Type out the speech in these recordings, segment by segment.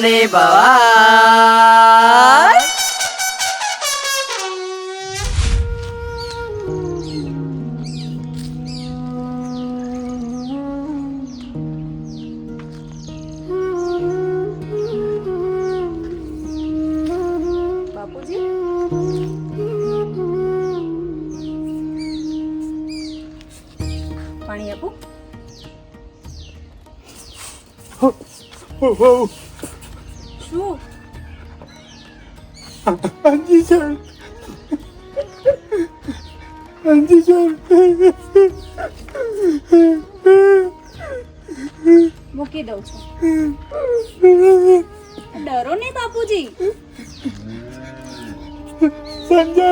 ને ભવાય. બાપુજી, પાણી આપું? શું? આંજી સર, આંજી સર, મૂકી દઉં છું. ડરો નહીં બાપુજી. સંજય,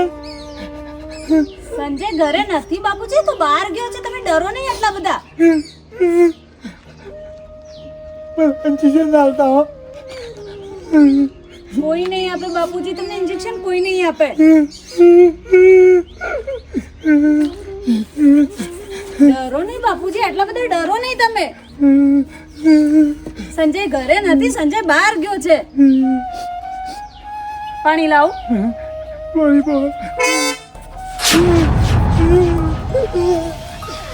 સંજય ઘરે નથી બાપુજી, તો બહાર ગયો છે. તમે ડરો નહીં આટલા બધા. આંજી સર નાલતા હો. કોઈ નહીં આપે બાપુજી તમને ઇન્જેક્શન, કોઈ નહીં આપે. ડરો નહીં બાપુજી, આટલા બધા ડરો નહીં તમે. સંજય ઘરે નથી, સંજય બહાર ગયો છે. પાણી લાવું? પાણી પાવ.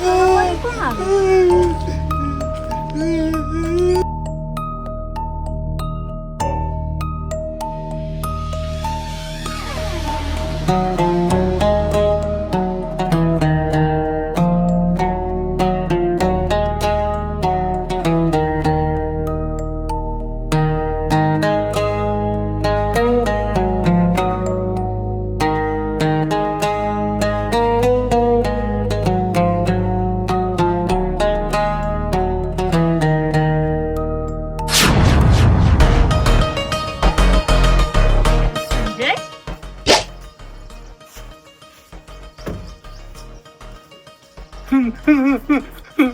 પાણી કોણ આવે?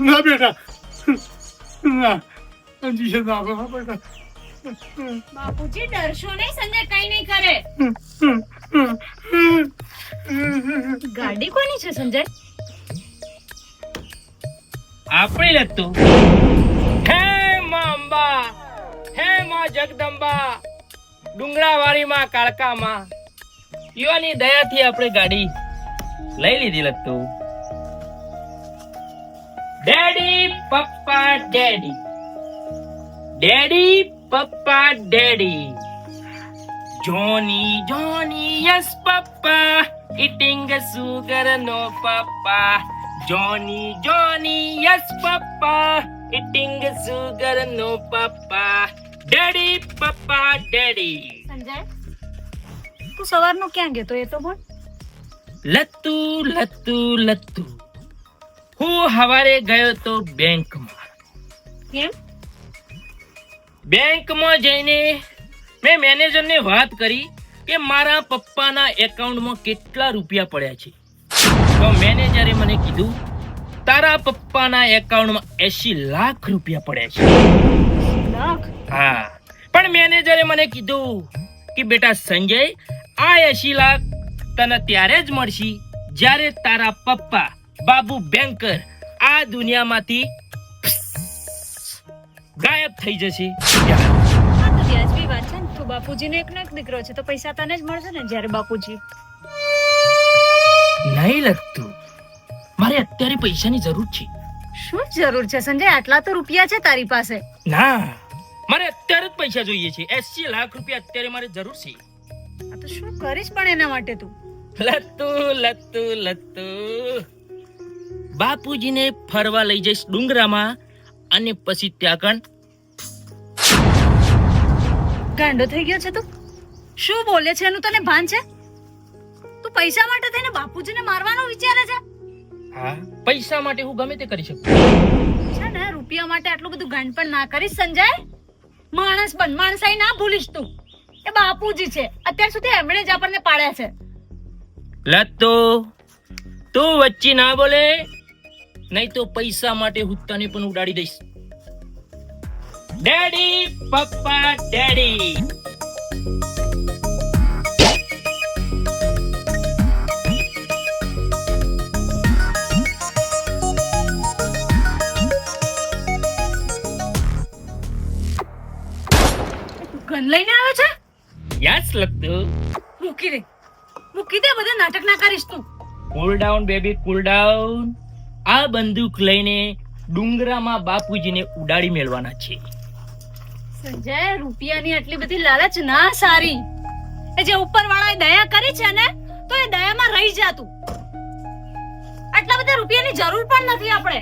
ના બેટા, ના આંજી સર ના આપો બેટા. બાપુજી ડરશો નહીં, સંજય કઈ નહીં કરે. ગાડી કોની છે સંજય? આપણી લગતું. હે માં અંબા, હે માં જગદંબા, ડુંગરાવાળી માં કાળકા માં, યુવાની દયાથી આપણે ગાડી લઈ લીધી લગતું. ડેડી પપ્પા ડેડી, ડેડી પપ્પા ડેડી, જોની જોની યસ પપ્પા, ઇટિંગ સુગર નો પપ્પા, જોની જોની યસ પપ્પા, ઇટિંગ સુગર નો પપ્પા, ડેડી પપ્પા ડેડી. સંજય, તું સવારનો ક્યાં ગયો તો એ તો બોલ. લત્તુ લત્તુ લત્તુ, હું હવારે ગયો તો બેંકમાં. કેમ? બેંકમાં જઈને મેં મેનેજરને વાત કરી કે મારા પપ્પાના એકાઉન્ટમાં કેટલા રૂપિયા પડ્યા છે. તો મેનેજરે મને કીધું તારા પપ્પાના એકાઉન્ટમાં 80 લાખ રૂપિયા પડ્યા છે. લાખ? હા, પણ મેનેજરે મને કીધું કે બેટા સંજય, આ 80 લાખ તને ત્યારે જ મળશે જ્યારે તારા પપ્પા બાબુ બેંકર આ દુનિયામાંથી ગાયબ થઈ જશે. આ તો વ્યાજબી વાત છે ને. તું બાપુજીનો એકનો એક દીકરો છે, તો પૈસા તને જ મળશે ને જ્યારે બાપુજી. નહીં લગતું, મારે અત્યારે પૈસાની જરૂર છે. શું જરૂર છે સંજય? આટલા તો રૂપિયા છે તારી પાસે. ના, મારે અત્યારે જ પૈસા જોઈએ છે. 80 લાખ રૂપિયા અત્યારે મારે જરૂર છે. આ તો શું કરીશ પણ એના માટે તું? લત્તુ લત્તુ લત્તુ, બાપુજીને ફરવા લઈ જઈશ ડુંગરામાં, અને પછી ત્યાં કણ. ગાંડો થઈ ગયો છે તું? શું બોલે છે એનું તને ભાન છે? તું પૈસા માટે થઈને બાપુજીને મારવાનો વિચારે છે? હા, પૈસા માટે હું ગમે તે કરી શકું. છે ને, રૂપિયા માટે આટલું બધું ગાંડ પણ ના કરીશ સંજય. માણસ બન, માણસાઈ ના ભૂલીશ તું. એ બાપુજી છે, અત્યાર સુધી એમણે જ આપણને પાડ્યા છે. લત્તુ, તું વચ્ચે ના બોલે, નહીં તો પૈસા માટે હું તને પણ ઉડાડી દઈશ. ડેડી પપ્પા ડેડી, ગન લઈને આવ્યો છે? યસ લત્તુ. મૂકી દે બધા નાટક ના કરીશ તું. કુલ ડાઉન બેબી, કુલ ડાઉન. આ બંદૂક લઈને ડુંગરામાં બાપુજીને ઉડાડી મેળવાના છે. સંજય, રૂપિયાની આટલી બધી લાલચ ના સારી. એ જે ઉપરવાળાએ દયા કરી છે ને, તો એ દયામાં રહી જા તું. આટલા બધા રૂપિયાની જરૂર પણ નથી આપણે.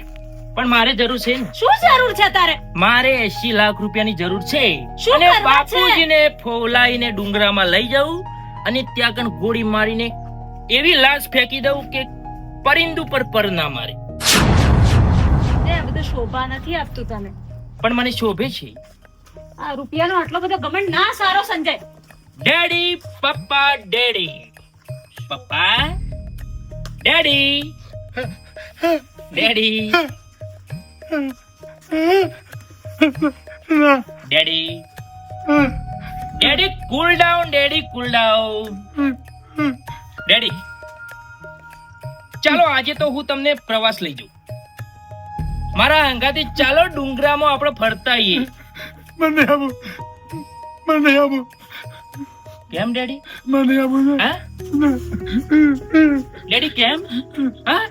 પણ મારે જરૂર છે ને. શું જરૂર છે તારે? મારે 80 લાખ રૂપિયાની જરૂર છે. શું અને કરવા છે? બાપુજીને ફોલાઈને ડુંગરામાં લઈ જવું અને ત્યાં કણ ગોળી મારીને એવી લાશ ફેંકી દઉં કે પરિંદુ પર ના મારે. એ બધું શોભા નથી આપતું તને. પણ મને શોભે છે. આ રૂપિયાનો આટલો બધો ઘમંડ ના સારો સંજય. ડેડી, પપ્પા, ડેડી. પપ્પા, ડેડી, ડેડી, ડેડી, ડેડી, કુલ ડાઉન, ડેડી, કુલ ડાઉન. ડેડી, ચાલો આજે તો હું તમને પ્રવાસ લઈ જાઉં. મારા હંગાથી ચાલો ડુંગરામાં આપણે ફરતા આવીએ. મને આવું. કેમ ડેડી? મને આવું. હા ડેડી, કેમ? હા,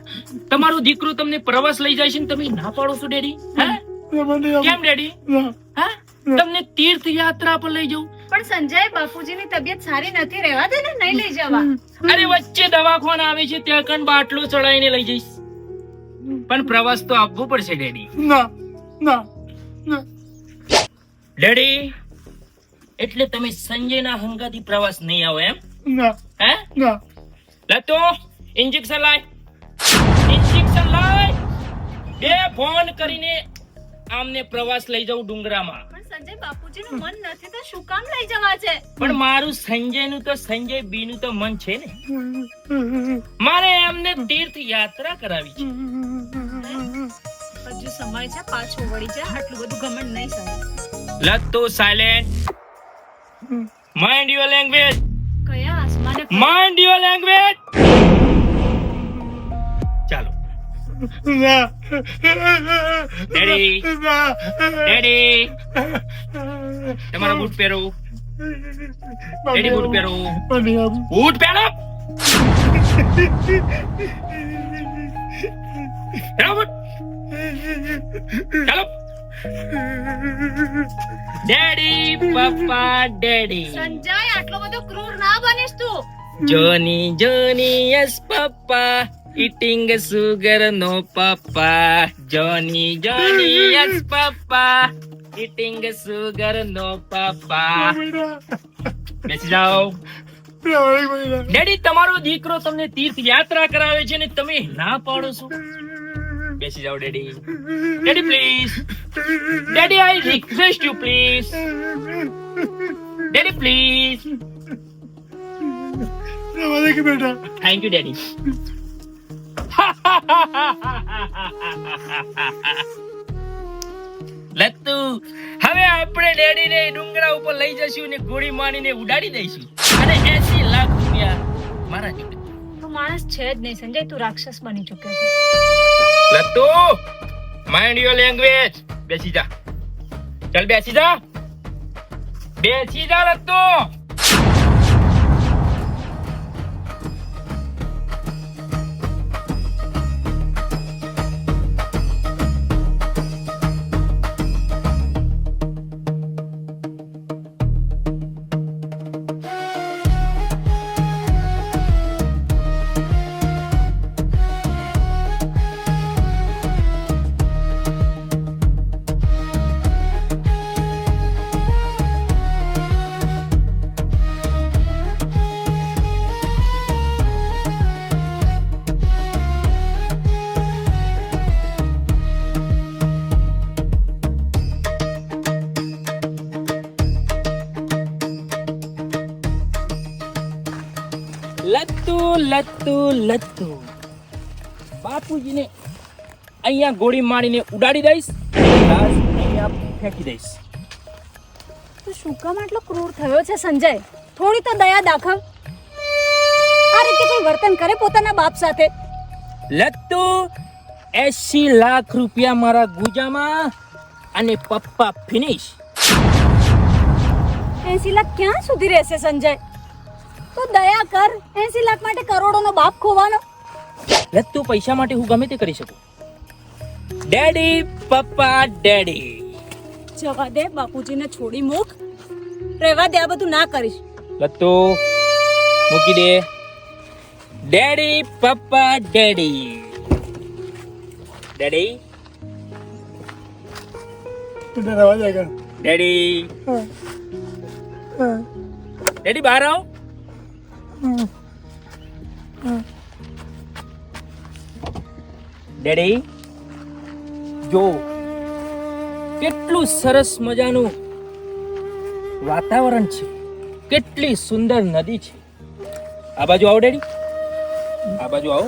તમારો દીકરો તમને પ્રવાસ લઈ જાય છે ને તમે ના પાડો છો ડેડી? હા કેમ ડેડી? હા, તમને તીર્થ યાત્રા પર લઈ જાઉં. પણ સંજય, બાપુજીની તબિયત સારી નથી, રહેવા દે ને, નહીં લઈ જવા. અરે વચ્ચે દવાખાના આવે છે ત્યાં કણ બાટલો ચડાવીને લઈ જઈશ. પણ પ્રવાસ તો આપવો પડશે ડેડી. ના. ડેડી, એટલે તમે સંજયના હંગાથી પ્રવાસ નહીં આવો એમ? ના. હે ના. લતો, ઇન્જેક્શન લાય. બે ફોન કરીને આમને પ્રવાસ લઈ જાઉં ડુંગરામાં. પણ સંજય, બાપુજીનું મન નથી તો શું કામ લઈ જવા છે? પણ મારું સંજયનું તો સંજય બીનું તો મન છે ને. મારે એમને તીર્થ યાત્રા કરાવી છે. હજુ સમય છે, પાછો વળી જા. આટલું બધું ઘમંડ નહીં સારું. લતો, સાયલેન્ટ. Mind your language. કયા આસમાને માઇન્ડ યોર લેંગ્વેજ. ચાલો ના. ડેડી, ડેડી, તમારા બૂટ પહેરો. ડેડી, બૂટ પહેરો. મને આવું. બૂટ પહેરો. પહેરો બૂટ. ચાલો. ડેડી, પપ્પા, ડેડી. સંજય, આટલો બધો ક્રૂર ના બનીશ તું. જોની યસ પપ્પા, eating sugar no papa. Johnny yes papa, eating sugar no papa. બેસી જાઓ. ડેડી, તમારો દીકરો તમને તીર્થ યાત્રા કરાવે છે ને તમે ના પાડો છો. બેસી જાઓ daddy. Daddy please. Daddy, I request you please. Daddy please. બેટા. Thank you daddy. લત્તુ, હવે આપણે ડેડીને ડુંગરા ઉપર લઈ જશું ને ગોળી મારીને ઉડાડી દઈશું અને 80 લાખ રૂપિયા મારા જોડે. તું માણસ છે જ નહીં સંજય, તું રાક્ષસ બની ચૂક્યો છે. લત્તુ, માઇન્ડ યોર લેંગ્વેજ. બેસી જા. ચાલ બેસી જા. બેસી જા લત્તુ. લત્તુ, બાપુજીને અહીંયા ગોળી મારીને ઉડાડી દઈશ. લાશ અહીંયા ફેંકી દઈશ. તું શું કામ આટલો ક્રૂર થયો છે સંજય? થોડી તો દયા દાખવ. આ રીતે કોઈ વર્તન કરે પોતાના બાપ સાથે? લત્તુ, 80 લાખ રૂપિયા મારા ગુજામાં અને પપ્પા ફિનિશ. 80 લાખ ક્યાં સુધી રહેશે સંજય? તો દયા કર, 80 લાખ માટે કરોડોનો બાપ ખોવાનો. લે તું પૈસા માટે હું ગમે તે કરી શકું. ડેડી પપ્પા ડેડી. જવા દે, બાપુજીને છોડી મૂક. રહેવા દે, આ બધું ના કરીશ. લત્તુ મૂકી દે. ડેડી પપ્પા ડેડી. ડેડી તું રવા જાય ડેડી ડેડી બહાર આવો. ડેડી જો કેટલું સરસ મજાનું વાતાવરણ છે, કેટલી સુંદર નદી છે. આ બાજુ આવો ડેડી, આ બાજુ આવો.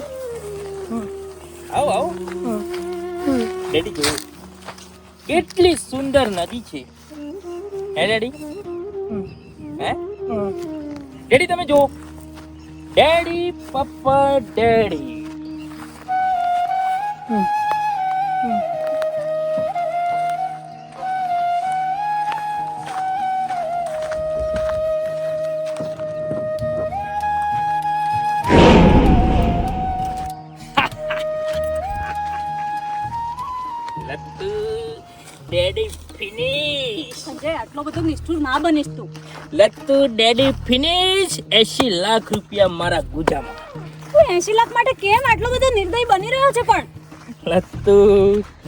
આવો આવો ડેડી, જો કેટલી સુંદર નદી છે. હે ડેડી? હે ડેડી તમે જો, ડેડી પપ્પા daddy. Lattu daddy finish. Sanjay, આટલો બધો નિષ્ઠુર ના બનીશ તું. લત્તુ ડેડી ફિનિશ. 80 લાખ રૂપિયા મારા ગુજામાં. તું 80 લાખ માટે કેમ આટલો બધો નિર્દય બની રહ્યો છે? પણ લત્તુ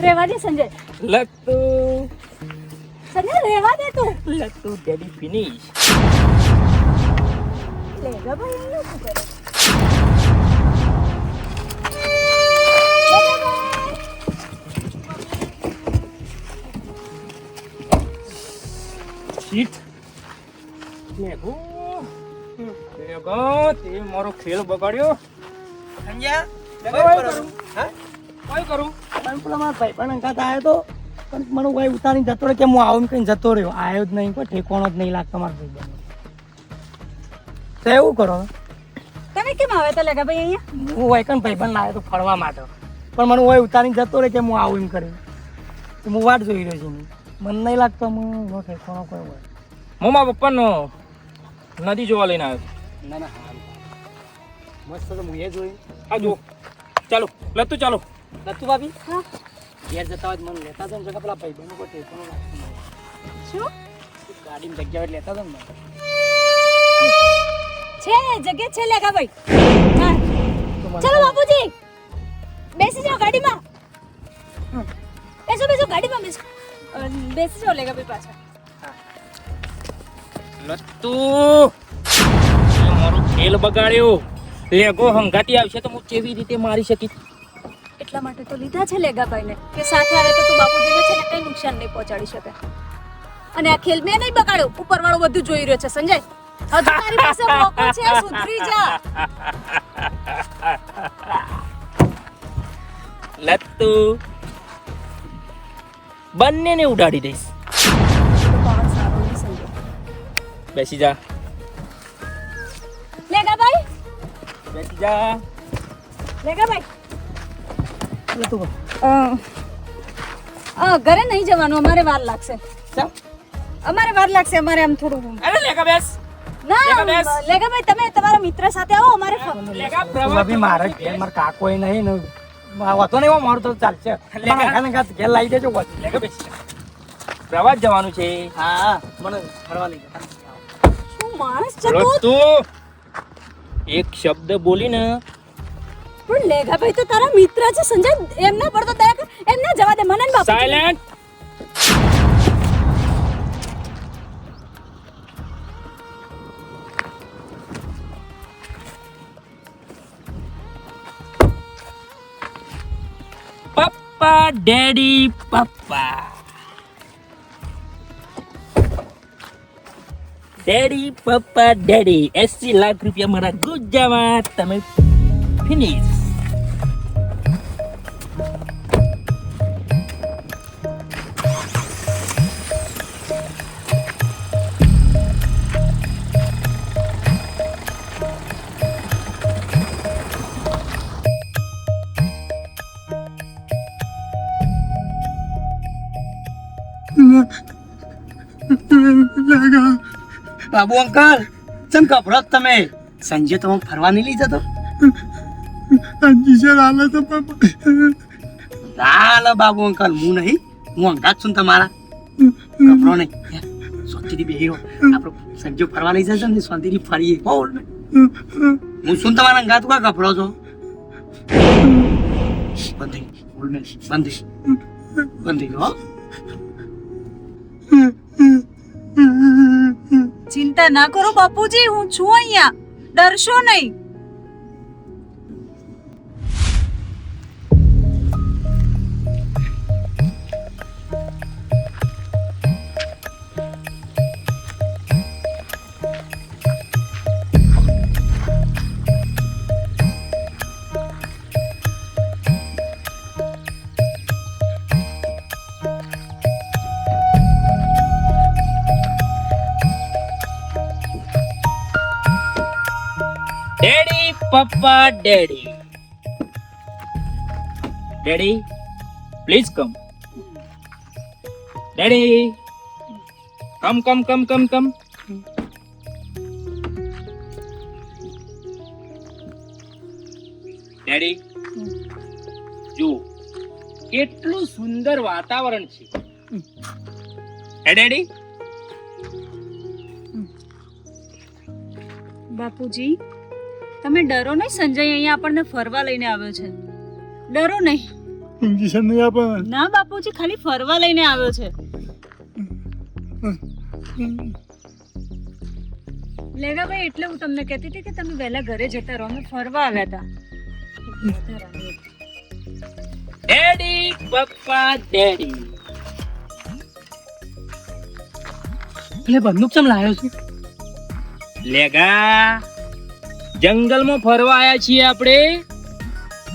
રહેવા દે સંજય. લત્તુ સંજય, રહેવા દે તું. લત્તુ ડેડી ફિનિશ. લે જા ભાઈ, અહીંયા શું કરે? શીટ લેગો લેગો, તે મારો ખેલ બગાડ્યો. સમજ્યા? કોઈ કરું? હા? કોઈ કરું? પણ પેલા મારા ભાઈબંધ અંગાત આવ્યો તો, પણ મને કોઈ ઉતારીને જતો રહ્યો કે હું આવું કઈ જતો રહ્યો. આવ્યો જ નહીં, કોઈ ઠેકોણો જ નહીં લાગતો મારા ભાઈબંધ. તો એવું કરો, તમે કેમ આવ્યા હતા લેગા ભાઈ અહીંયા? હું વૈકન ભાઈબંધ લાવ્યો તો ફરવા માટે, પણ મને કોઈ ઉતારીને જતો રહ્યો કે હું આવું એમ કર્યું. તો હું વાટ જોઈ રહ્યો છું. મને નહીં લાગતો હું ઠેકોણો કોઈ હોય. હું મારા પપ્પાનો નદી જોવા લઈને આવ્યો. ના ના, હા મસ્ત તો હું એ જોયું. આ જો ચાલો લત્તુ ચાલો. નતું ભાભી? હા. ઘેર જતા હોય તો મને લેતા તો જગા પેલા ભાઈબંધ કોઈ ઠેકોણો લાગતું નહીં. શું ગાડીમાં જગ્યા લેતા તો ને છે? જગ્યા છે લેગા ભાઈ. હા, ચલો બાપુજી, બેસી જાઓ ગાડીમાં. બેસો બેસો, ગાડીમાં બેસો. બેસી જાઓ લેગા ભાઈ પાછા. લત્તુ તે મારો ખેલ બગાડ્યો. લેગો હંગાતી આવશે તો હું કેવી રીતે મારી શકીશ? એટલા માટે તો લીધા છે લેગા ભાઈને કે સાથે આવે તો તું બાપુજીને છે ને કઈ નુકસાન નહીં પહોંચાડી શકે. અને આ ખેલ મેં નહીં બગાડ્યો, ઉપરવાળો બધું જોઈ રહ્યો છે. સંજય, હજુ તારી પાસે મોકો છે, સુધરી જા. લત્તુ બંનેને ઉડાડી દઈશ. પવન સારો નહીં સંજય. બેસી જા, લેગા ભાઈ, બેસી જા. લેગા ભાઈ, એટલે તું ઘરે નહીં જવાનું, અમારે વાર લાગશે. ચાલ. અમારે વાર લાગશે, અમારે આમ થોડું. અરે લેગા બેસ. ના લેગા બેસ. લેગા ભાઈ, તમે તમારા મિત્ર સાથે આવો. અમારે લેગા ભાભી મારે ઘેર મારા કાકોય નહીં ને વાતો નહીં મારું તો ચાલશે. ઘેર લાવી દેજો પાછું. લેગા બેસ. પ્રવાસ જવાનું છે. હા, મને ફરવા લઈ ગયા. શું માણસ છે તું? લત્તુ એક શબ્દ બોલીને પણ લેગા ભાઈ તો તારા મિત્ર છે સંજય. એમના પર તો દયા કર. એમને જવા દે, મને ને બાપુ. સાયલેન્ટ. પપ્પા ડેડી પપ્પા ડેડી પપ્પા ડેડી 80 લાખ રૂપિયા મારા ગુજામાં. તમે ફિનિશ. લાગા બાબુ અંકલ ચમ ગભરો છો તમે? સંજય તો હું ફરવા નહીં લઈ જતો. જીશે લાલે તો ના ના બાબુ અંકલ હું નહીં, હું અંગાત છું ને તમારા. ગભરો નહીં, શાંતિથી બેહી રહો. આપણો સંજય ફરવા લઈ જશે ને શાંતિથી ફરીએ. બોલ ને. હું શું તમારા અંગાત કા ગભરો છો? બંધી બોલ ને, બંધી બંધી હો. ચિંતા ના કરો બાપુજી, હું છું અહીંયા, ડરશો નહીં. ડેડી પપ્પા daddy daddy please come daddy come come come come come daddy જુઓ કેટલું સુંદર વાતાવરણ છે હે ડેડી. બાપુજી તમે ડરો નહીં, સંજય અહીંયા આપણને ફરવા લઈને આવ્યો છે, ડરો નહીં. જીશે નહીં આપે. ના બાપુજી, ખાલી ફરવા લઈને આવ્યો છે. લેગાભાઈ એટલે હું તમને કહેતી હતી કે તમે વહેલા ઘરે જતા રહો, અમે ફરવા આવ્યા હતા. ડેડી પપ્પા ડેડી એટલે બંદૂક ચમ લાવ્યો છું? લેગા જંગલમાં ફરવા આયા છીએ આપણે,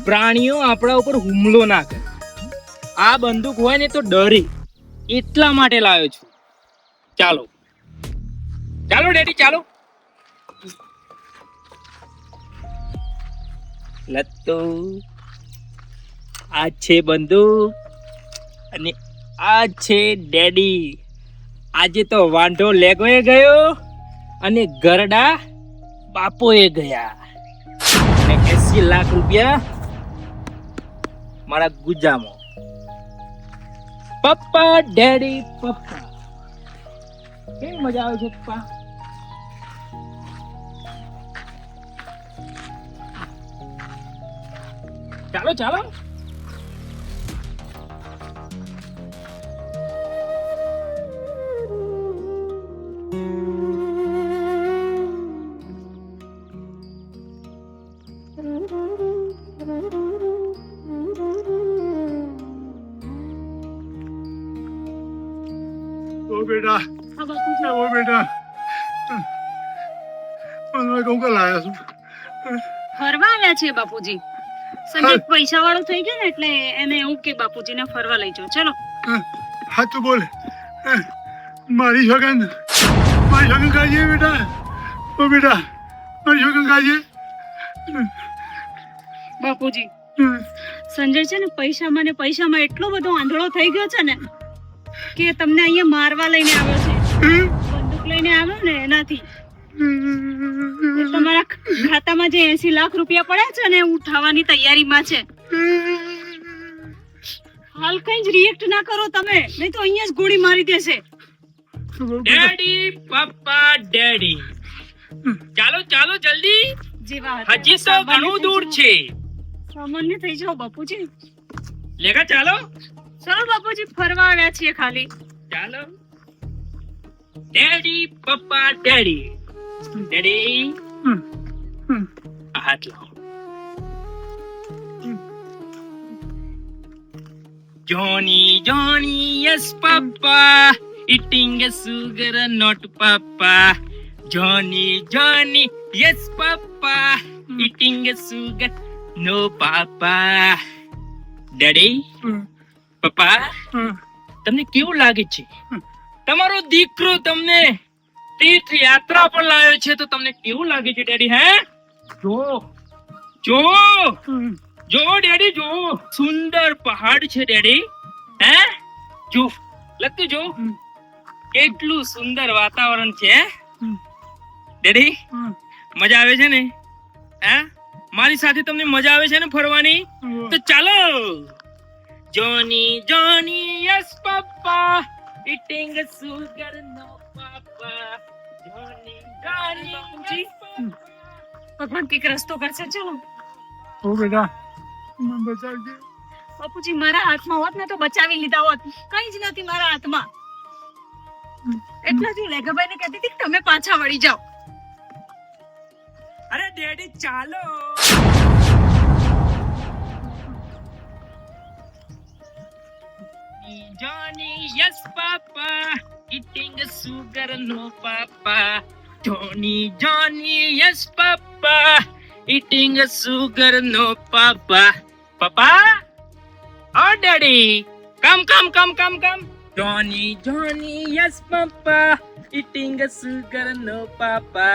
પ્રાણીઓ આપણા ઉપર હુમલો ના કરે. આ બંદૂક હોય ને તો ડરે, એટલા માટે લાવ્યો છું. ચાલો ચાલો ડેડી ચાલો. લત્તુ આ છે બંદૂક અને આ છે ડેડી. આજે તો વાંઢો લેગોએ ગયો અને ગરડા બાપોએ ગયા અને 80 લાખ રૂપિયા મારા ગુજામાં. પપ્પા ડેડી પપ્પા, કેવી મજા આવે છે પપ્પા? ચાલો ચાલો. ઓ બેટા, ઓ બેટા, મને કહું કે લાયા છું. ફરવા આવ્યા છે બાપુજી. સંજય પૈસા વાળો થઈ ગયો ને એટલે એને એવું કે બાપુજીને ફરવા લઈ જાઓ. ચલો. હા તો બોલ. મારી છોકન કાઢીએ બેટા. ઓ બેટા, મારી છોકન કાઢીએ. બાપુજી સંજય છે ને પૈસામાં એટલો બધો આંધળો થઈ ગયો છે ને કે તમને અહીંયા મારવા લઈને આવ્યો છે. બંદૂક લઈને આવ્યો ને એનાથી. તમારા ખાતામાં જે 80 લાખ રૂપિયા પડ્યા છે ને એ ઉઠાવવાની તૈયારીમાં છે. હાલ કઈ જ રિએક્ટ ના કરો તમે, નહીં તો અહીંયા જ ગોળી મારી દેશે. ડેડી પપ્પા ડેડી ચાલો ચાલો જલ્દી, જેવા હતા હજી તો ઘણું દૂર છે. સામાન્ય થઈ જાઓ બાપુજી. લેગા ચાલો ચલો બાપુજી, ફરવા આવ્યા છીએ ખાલી. ચાલો. ડેડી પપ્પા ડેડી ડેડી હાથ લાવો. જોની જોની યસ પપ્પા eating a sugar not papa. Johnny Johnny yes papa eating a sugar no papa. Daddy પપ્પા તમને કેવું લાગે છે? તમારો દીકરો તમને તીર્થ યાત્રા પર લાવ્યો છે તો તમને કેવું લાગે છે ડેડી? હે જો જો જો ડેડી જો, સુંદર પહાડ છે ડેડી. હે જો લગતું જો કેટલું સુંદર વાતાવરણ છે. ડેડી મજા આવે છે ને? હે મારી સાથે તમને મજા આવે છે ને ફરવાની? તો ચાલો. જોની જોની યસ પપ્પા ઈટિંગ સુગર નો પાપા. જોની જોની બાપુજી. ભગવાન કઈક રસ્તો કરશે. ચલો ઓ બેટા મને બચાવજે. બાપુજી, મારા હાથમાં હોત ને તો બચાવી લીધા હોત. કઈ જ નથી મારા હાથમાં. એટલા જ હું લેઘાભાઈને કહેતી હતી કે તમે પાછા વળી જાઓ. અરે ડેડી ચાલો. Johnny, yes papa, eating sugar no papa. Johnny, Johnny, yes papa, eating sugar no papa. Papa? Oh daddy, come. Johnny, Johnny, yes papa, eating sugar no papa.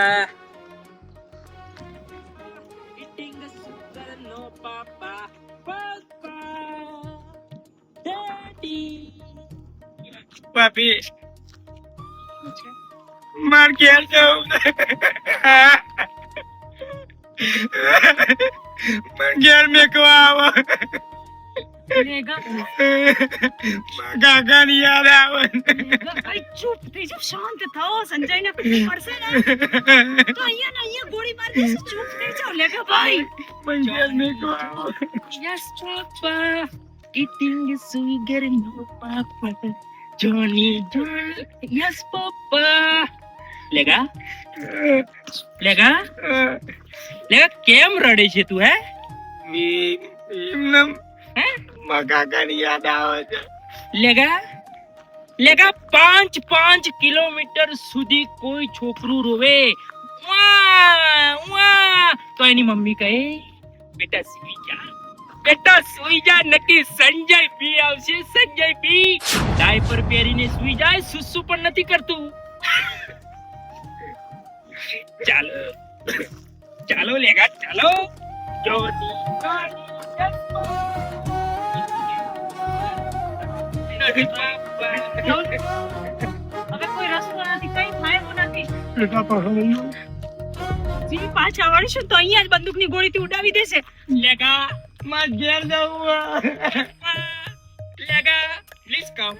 Eating sugar no papa. Papa. Daddy. Papi. માર ઘેર જાઉં. માર ઘેર મેકવા આવો. કાકાની યાદ આવે. ચૂપ થઈ જાઓ, શાંત થાઓ. સંજયને પડશે ને તો અહીંયા ગોળી મારી દેશે. ચૂપ થઈ જાઓ લેઘાભાઈ. મને ઘેર મેકવા આવો. Yes, Papa. Eating sugar no Papa. Johnny, Johnny. Yes, Papa. લેગા કેમ રડે છે તું? હે એમને મારા કાકાની યાદ આવે છે. લેગા 5 કિલોમીટર સુધી કોઈ છોકરું રોવે તો એની મમ્મી કહે બેટા સુઈ જા નક્કી સંજય પી આવશે. સંજય પી ડાયપર પહેરીને સુઈ જાય, સુસુ પણ નથી કરતું. ચાલો લેગા ચાલો. જોની હવે કોઈ રસ્તો નથી, કઈ થાય એવું નથી. બેટા પાછળ જી પાછા વળીશું તો અહીંયા જ બંદૂકની ગોળીથી ઉડાવી દેશે. લેગા માર ઘેર જવું. લેગા પ્લીઝ કમ.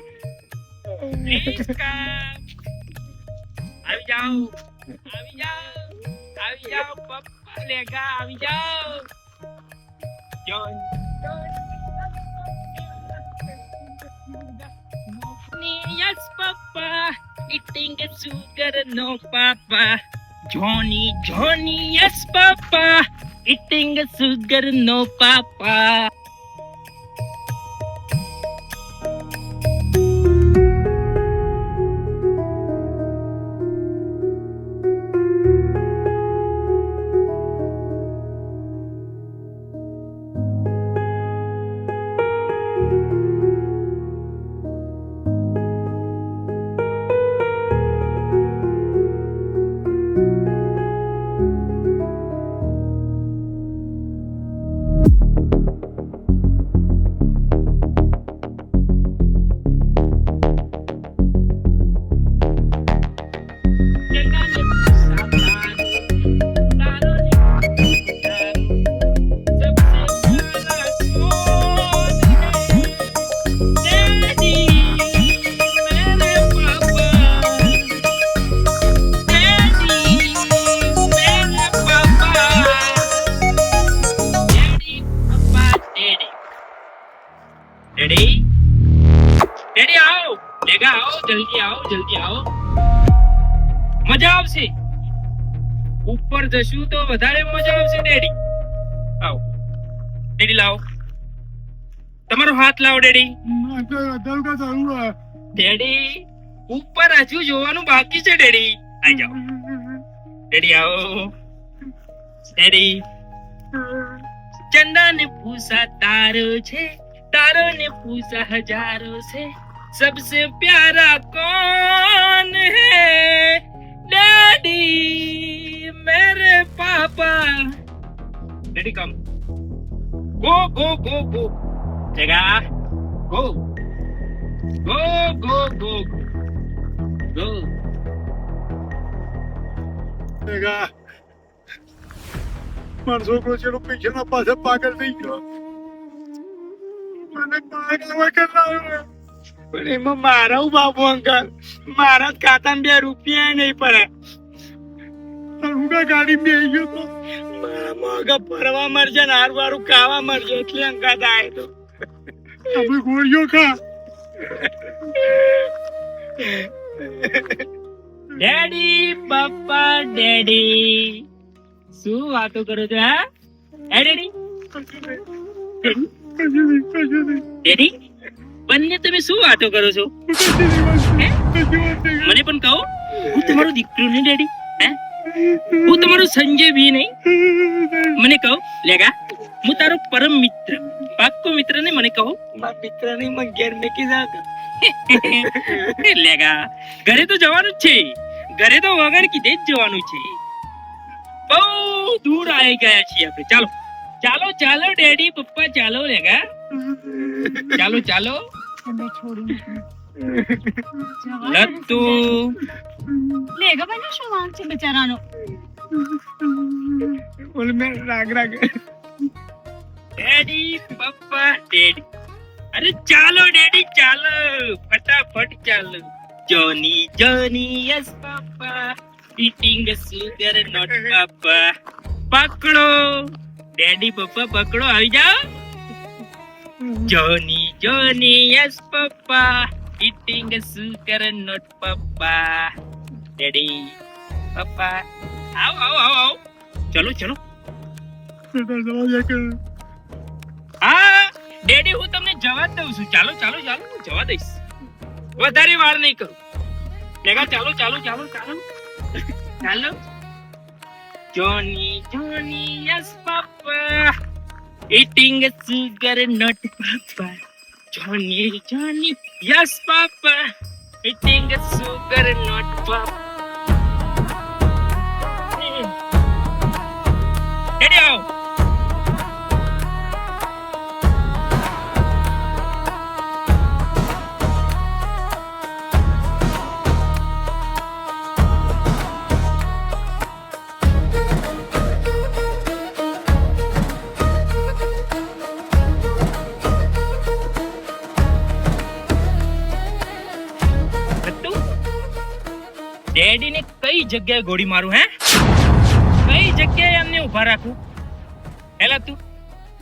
આવી જાઓ પપ્પા. લેગા આવી જાઓ. Yes, Papa. Eating sugar, no, Papa. Johnny, yes, Papa. Eating sugar, no, Papa. Daddy આવો. લેગા આવો, જલ્દી આવો. મજા આવશે. ઉપર જશું તો વધારે મજા આવશે. ડેડી આવો. ડેડી લાવો તમારો હાથ લાવો. ડેડી ડેડી ઉપર હજુ જોવાનું બાકી છે. ડેડી આવી જાઓ. ડેડી આવો. ડેડી ચંદા ને પૂછા તારો છે, तारों ने पूछा हजारों से सबसे प्यारा कौन है? डैडी मेरे पापा. डैडी कम. गो जगह गो. ભેગા મારો છોકરો ચેલો પૈસાના પાછળ પાગલ થઈ ગયો મને પાગલ કરાવ્યો પણ એમાં મારા હું બાપુ અંકલ મારા જ ખાતામાં 2 રૂપિયા નહીં પડે હું કા ગાડી બે ગયો તો મારા મગા ફરવા મળશે ને હારું હારું ખાવા મળશે એટલે અંકલ આવે તો આપણે ગોળીઓ ખા ડેડી પપ્પા ડેડી શું વાતો કરો છો હા હે ડેડી ડેડી બંને તમે શું વાતો કરો છો હે? મને પણ કહો હું તમારો દીકરો નહીં ડેડી હે હું તમારો સંજય બી નહીં મને કહો લેગા હું તારો પરમ મિત્ર પાક્કો મિત્ર ને મને કહો મારા મિત્રની મને ઘેર મેકી જાવ લેગા ઘરે તો જવાનું જ છે ઘરે તો વગર કીધે જ જવાનું છે બહુ દૂર આવી ગયા છીએ આપણે ચાલો ચાલો ચાલો ડેડી પપ્પા ચાલો લેગા ચાલો ચાલો તમે છોડી લત્તુ લેગા ભાઈ શું માંગ છે બિચારાનો બોલ મેં રાગ રાગ ડેડી પપ્પા ડેડી અરે ચાલો ડેડી ચાલો ફટાફટ ચાલો Johnny Johnny yes papa eating sugar not papa પકડો ડેડી પપ્પા પકડો આવી જાઓ Johnny Johnny yes papa eating sugar not papa daddy પપ્પા આવો આવો આવો આવો ચલો ચલો હા ડેડી હું તમને જવા જ દઉં છું ચાલો ચાલો ચાલો હું જવા દઈશ વધારે વાર નહીં કરું લેગા ચાલો ચાલો ચાલો ચાલો ચાલો Johnny Johnny yes papa eating sugar not papa Johnny Johnny yes papa eating sugar not papa daddy આવો ડેડી ને કઈ જગ્યાએ ગોળી મારું હે કઈ જગ્યાએ એમને ઉભા રાખું હેલા તું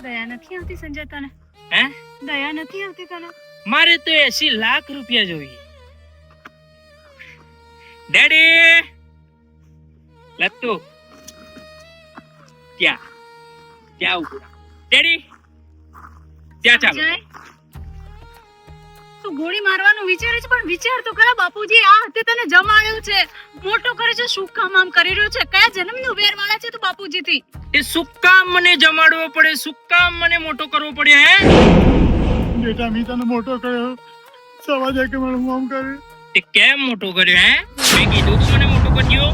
દયા નથી આવતી સંજય તને હે દયા નથી આવતી તને મારે તો 80 લાખ રૂપિયા જોઈએ ડેડી લત્તુ ત્યાં ત્યાં ઉભા ડેડી ત્યાં ચાલો સંજય તું ગોળી મારવાનું વિચારે છે પણ વિચાર તો ખરા બાપુજી આ હતે તને જમાડ્યો છે મોટો કરે છે શું કામ આમ કરી રહ્યો છે કયા જન્મનો વેર વાળા છે તું બાપુજી થી એ શું કામ મને જમાડવો પડે શું કામ મને મોટો કરવો પડે હે બેટા મેં તને મોટો કર્યો સવા જાય કે મને મોમ કરે તે કેમ મોટો કર્યો હે મેં કીધું તું મને મોટો કર્યો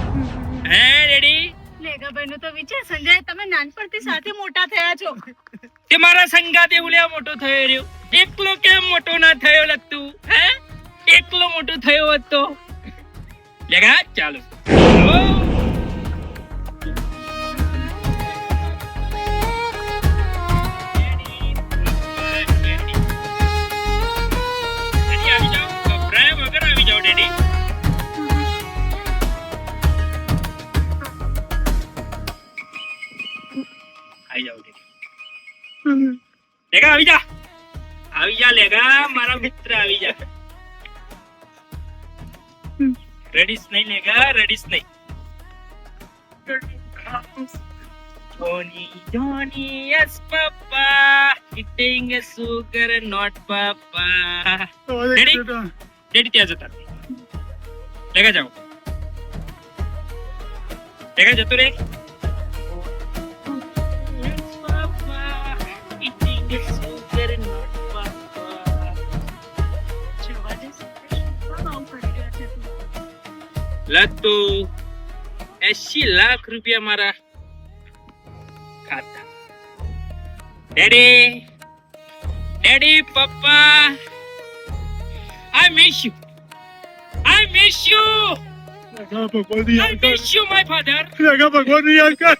હે ડેડી લેગા ભાઈ નું તો વિચાર સંજય તમે નાનપણથી સાથે મોટા થયા છો તે મારા સંગાતે ઉલ્યા મોટો થયો રહ્યો એકલો કેમ મોટો ના થયો લગતું હે એકલો મોટો થયો હોત તો લેગા ચાલો આવી જાઓ ગભરાયા વગર આવી જાઓ ડેડી આવી જાઓ ડેડી લેગા આવી જા લેગા મારા મિત્ર આવી જા રેડીસ નહીં લેગા રેડીસ નહીં Johnny Johnny yes papa eating sugar not papa daddy daddy ત્યાં જતા લેગા જાઓ લેગા જતો રે લત્તુ 80 લાખ રૂપિયા મારા ખાતા ડેડી ડેડી પપ્પા આઈ મિસ યુ ભગવાન I miss you, my father. ભગવાન યાદ કર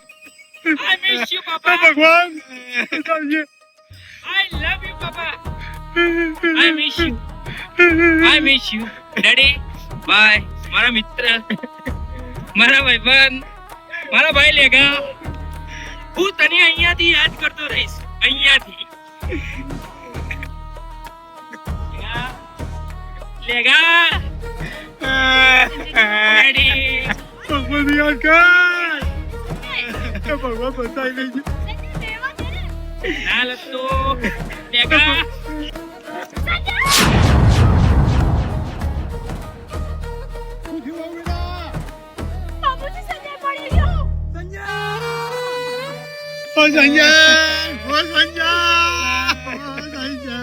I miss you, Papa. ભગવાન I love you, Papa. I miss you. I miss you. Daddy, bye. મારા મિત્ર, મારા ભાઈબંધ, મારા ભાઈ લેગા, હું તને અહીંયાથી યાદ કરતો રહીશ. અહીંયાથી. લેગા. Daddy. ભગવાન યાદ કર ભગવાન બતાવી લેજે ના લતો. લેગા. બાપુજી સંજય પડી ગયો. ઓ સંજય ઓ સંજય સંજય